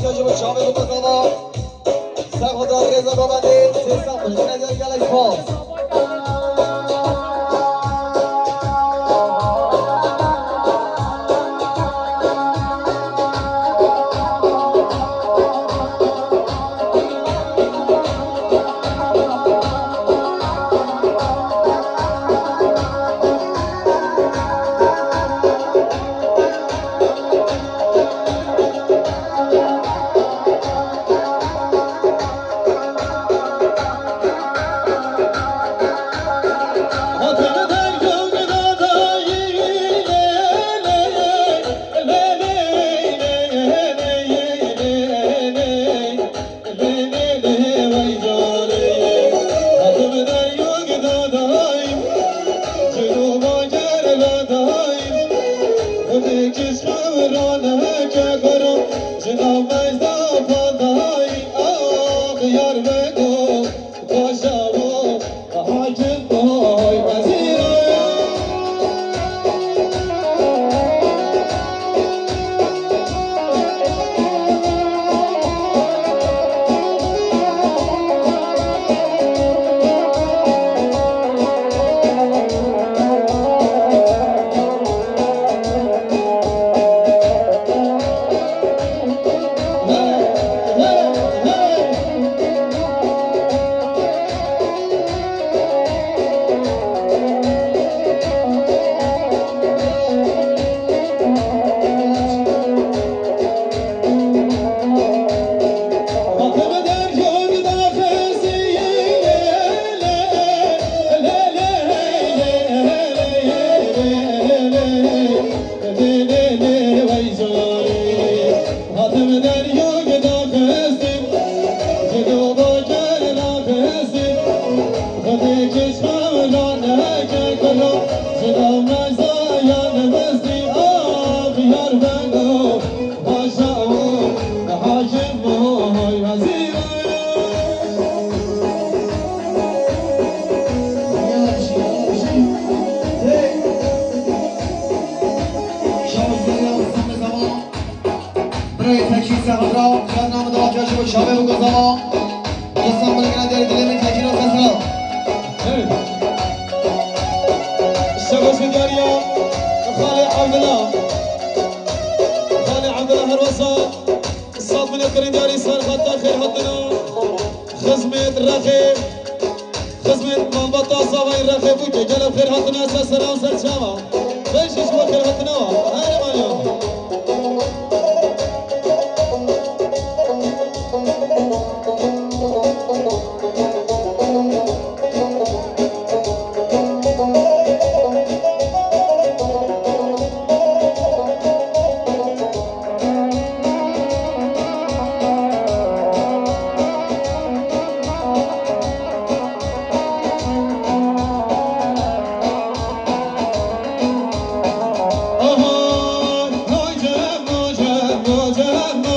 احتیاج به شامل و بزاما سر خود را رضا بابندید 300 میلیون دیگر گلک باز شامل و گذاما دوستان بلگرد دیاری دلیل تکیر و خسرا الشباش دیاریا خالي عبدالله هروسا الصاد من الكريم دياري صار خطا خير حطنا خزمة الرخي خزمة منبطة صاغي الرخي بوجه جلب خير حطنا اساس سلام سر شاما